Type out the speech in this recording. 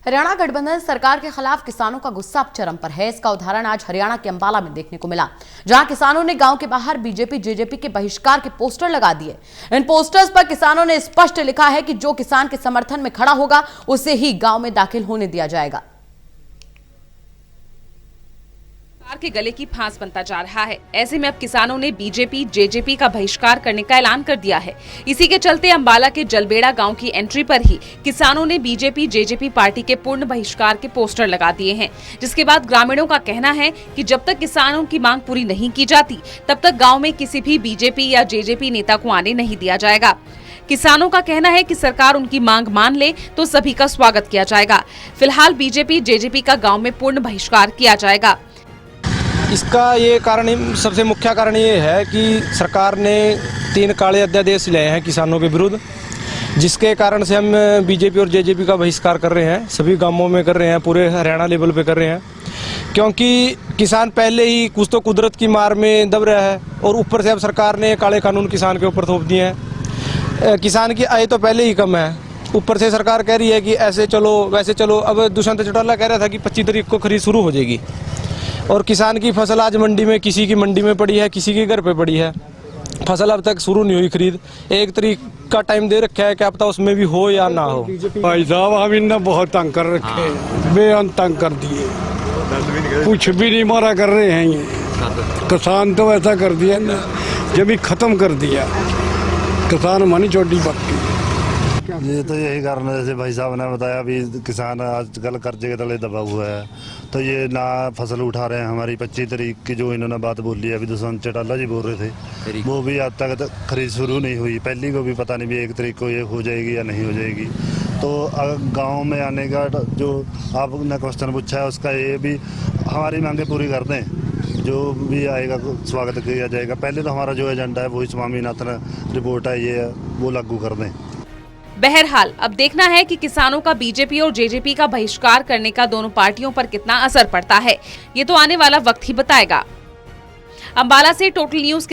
हरियाणा गठबंधन सरकार के खिलाफ किसानों का गुस्सा अब चरम पर है। इसका उदाहरण आज हरियाणा के अंबाला में देखने को मिला, जहां किसानों ने गांव के बाहर बीजेपी जेजेपी के बहिष्कार के पोस्टर लगा दिए। इन पोस्टर्स पर किसानों ने स्पष्ट लिखा है कि जो किसान के समर्थन में खड़ा होगा उसे ही गांव में दाखिल होने दिया जाएगा। के गले की फांस बनता जा रहा है। ऐसे में अब किसानों ने बीजेपी जेजेपी का बहिष्कार करने का ऐलान कर दिया है। इसी के चलते अंबाला के जलबेड़ा गांव की एंट्री पर ही किसानों ने बीजेपी जेजेपी पार्टी के पूर्ण बहिष्कार के पोस्टर लगा दिए हैं, जिसके बाद ग्रामीणों का कहना है कि जब तक किसानों की मांग पूरी नहीं की जाती तब तक गाँव में किसी भी बीजेपी या जेजेपी नेता को आने नहीं दिया जाएगा। किसानों का कहना है कि सरकार उनकी मांग मान ले तो सभी का स्वागत किया जाएगा। फिलहाल बीजेपी जेजेपी का गाँव में पूर्ण बहिष्कार किया जाएगा। इसका ये कारण, सबसे मुख्य कारण ये है कि सरकार ने 3 काले अध्यादेश लाए हैं किसानों के विरुद्ध, जिसके कारण से हम बीजेपी और जेजेपी का बहिष्कार कर रहे हैं। सभी गांवों में कर रहे हैं, पूरे हरियाणा लेवल पे कर रहे हैं, क्योंकि किसान पहले ही कुछ तो कुदरत की मार में दब रहा है और ऊपर से अब सरकार ने काले कानून किसान के ऊपर थोप दिए हैं। किसान की आय तो पहले ही कम है, ऊपर से सरकार कह रही है कि ऐसे चलो वैसे चलो। अब दुष्यंत चौटाला कह रहा था कि 25 तारीख को खरीद शुरू हो जाएगी, और किसान की फसल आज मंडी में, किसी की मंडी में पड़ी है, किसी के घर पे पड़ी है। फसल अब तक शुरू नहीं हुई खरीद। 1 तारीख का टाइम दे रखा है, क्या पता उसमें भी हो या ना हो। भाई साहब, हम इन्हें बहुत तंग कर रखे हैं, बेअंत तंग कर दिए, कुछ भी नहीं मारा कर रहे हैं। ये किसान तो ऐसा कर दिया ना, जब ही खत्म कर दिया किसान मानी चोटी पक्की। ये तो यही कारण है, जैसे भाई साहब ने बताया, अभी किसान आजकल कर्जे के तले दबा हुआ है, तो ये ना फसल उठा रहे हैं। हमारी 25 तारीख की जो इन्होंने बात बोली है, अभी दुष्यंत चौटाला जी बोल रहे थे, वो भी आज तक खरीद शुरू नहीं हुई। पहली को भी पता नहीं भी 1 तारीख को ये हो जाएगी या नहीं हो जाएगी। तो गांव में आने का जो आपने क्वेश्चन पूछा है, उसका ये भी हमारी मांगे पूरी कर दें, जो भी आएगा स्वागत किया जाएगा। पहले तो हमारा जो एजेंडा है वही स्वामीनाथन रिपोर्ट है, ये वो लागू कर दें। बहरहाल अब देखना है कि किसानों का बीजेपी और जेजेपी का बहिष्कार करने का दोनों पार्टियों पर कितना असर पड़ता है। ये तो आने वाला वक्त ही बताएगा। अंबाला से टोटल न्यूज